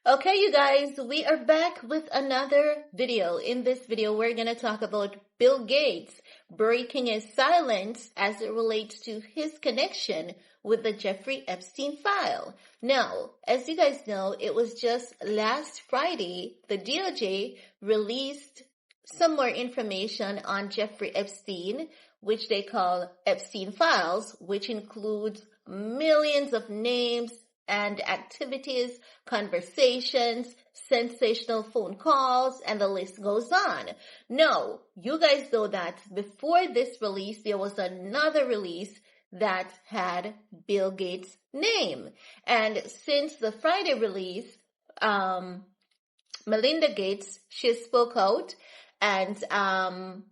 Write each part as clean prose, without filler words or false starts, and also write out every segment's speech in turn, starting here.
Okay, you guys, we are back with another video. In this video, we're going to talk about Bill Gates breaking his silence as it relates to his connection with the Jeffrey Epstein file. Now, as you guys know, it was just last Friday, the DOJ released some more information on Jeffrey Epstein, which they call Epstein files, which includes millions of names and activities, conversations, sensational phone calls, and the list goes on. Now, you guys know that before this release, there was another release that had Bill Gates' name. And since the Friday release, Melinda Gates, she spoke out, and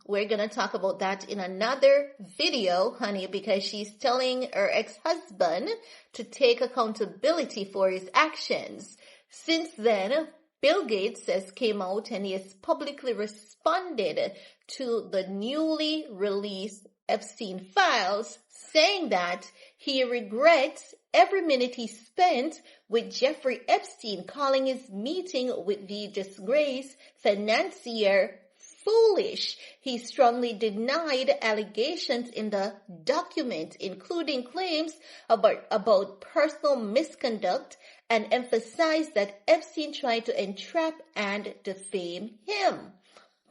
we're going to talk about that in another video, honey, because she's telling her ex-husband to take accountability for his actions. Since then, Bill Gates has came out and he has publicly responded to the newly released Epstein files, saying that he regrets every minute he spent with Jeffrey Epstein, calling his meeting with the disgraced financier foolish. He strongly denied allegations in the document, including claims about personal misconduct, and emphasized that Epstein tried to entrap and defame him.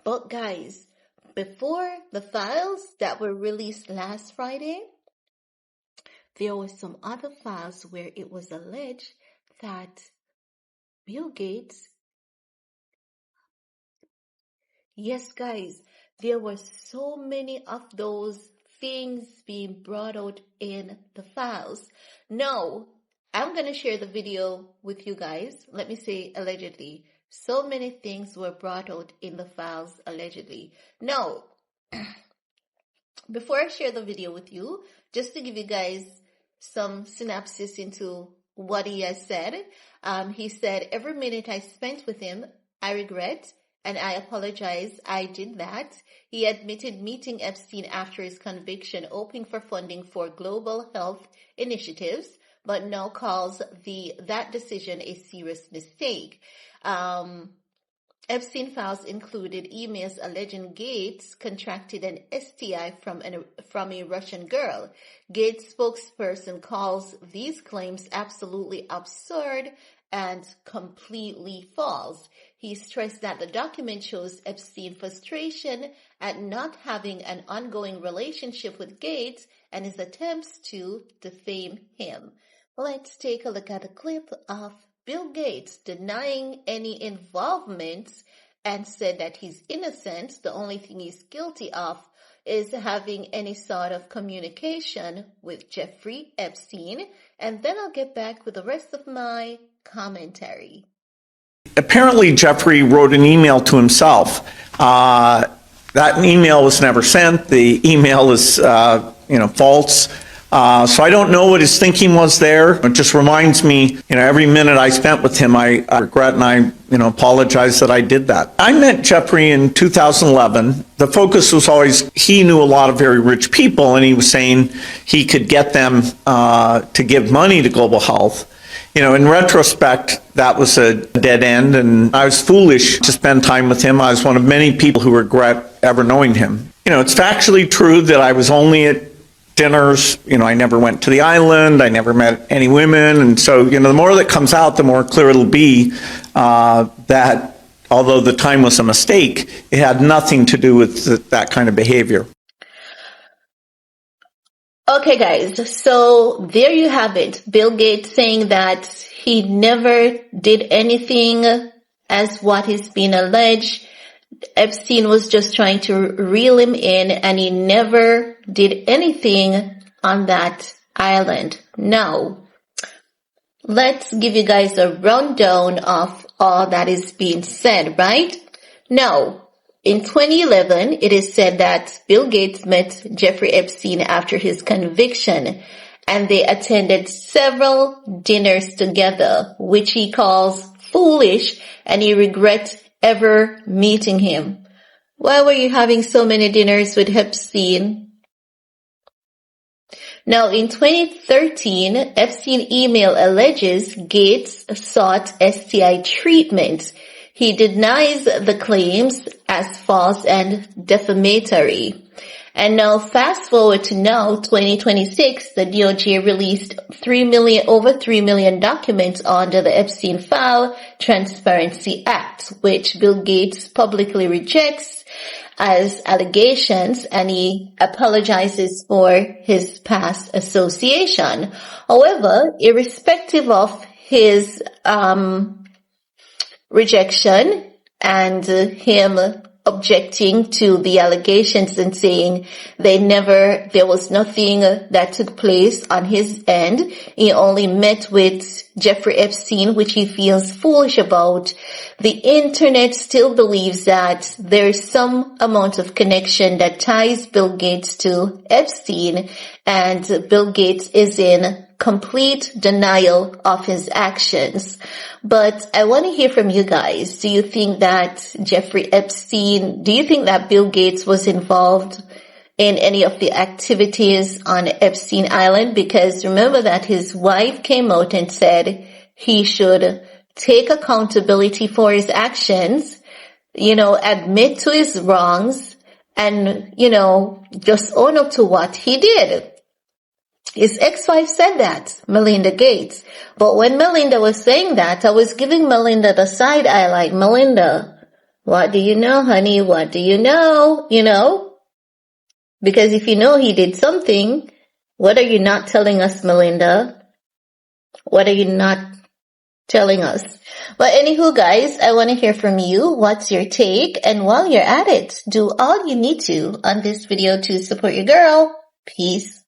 But guys, before the files that were released last Friday, there were some other files where it was alleged that Bill Gates, yes, guys, there were so many of those things being brought out in the files. Now, I'm going to share the video with you guys. Let me say allegedly. So many things were brought out in the files allegedly. Now, before I share the video with you, just to give you guys some synopsis into what he has said, he said, every minute I spent with him, I regret, and I apologize, I did that. He admitted meeting Epstein after his conviction, hoping for funding for global health initiatives, but now calls that decision a serious mistake. Epstein files included emails alleging Gates contracted an STI from a Russian girl. Gates' spokesperson calls these claims absolutely absurd and completely false. He stressed that the document shows Epstein's frustration at not having an ongoing relationship with Gates and his attempts to defame him. Let's take a look at a clip of Bill Gates denying any involvement and said that he's innocent. The only thing he's guilty of is having any sort of communication with Jeffrey Epstein. And then I'll get back with the rest of my commentary. Apparently, Jeffrey wrote an email to himself. That email was never sent. The email is, false. So I don't know what his thinking was there. It just reminds me, every minute I spent with him, I regret and I, apologize that I did that. I met Jeffrey in 2011. The focus was always, he knew a lot of very rich people and he was saying he could get them to give money to global health. In retrospect, that was a dead end and I was foolish to spend time with him. I was one of many people who regret ever knowing him. It's factually true that I was only at dinners, I never went to the island, I never met any women, and so, the more that comes out, the more clear it'll be that although the time was a mistake, it had nothing to do with that kind of behavior. Okay, guys, so there you have it. Bill Gates saying that he never did anything as what is being alleged. Epstein was just trying to reel him in and he never did anything on that island. Now, let's give you guys a rundown of all that is being said, right? Now, in 2011, it is said that Bill Gates met Jeffrey Epstein after his conviction and they attended several dinners together, which he calls foolish, and he regrets ever meeting him. Why were you having so many dinners with Epstein? Now, in 2013, Epstein email alleges Gates sought STI treatment. He denies the claims as false and defamatory. And now fast forward to now, 2026, the DOJ released over 3 million documents under the Epstein File Transparency Act, which Bill Gates publicly rejects as allegations, and he apologizes for his past association. However, irrespective of his rejection and him objecting to the allegations and saying there was nothing that took place on his end. He only met with Jeffrey Epstein, which he feels foolish about. The internet still believes that there is some amount of connection that ties Bill Gates to Epstein, and Bill Gates is in complete denial of his actions. But I want to hear from you guys. Do you think that do you think that Bill Gates was involved in any of the activities on Epstein Island? Because remember that his wife came out and said he should take accountability for his actions, admit to his wrongs, and, just own up to what he did. His ex-wife said that, Melinda Gates. But when Melinda was saying that, I was giving Melinda the side eye like, Melinda, what do you know, honey? What do you know? Because if you know he did something, what are you not telling us, Melinda? What are you not telling us? But anywho, guys, I want to hear from you. What's your take? And while you're at it, do all you need to on this video to support your girl. Peace.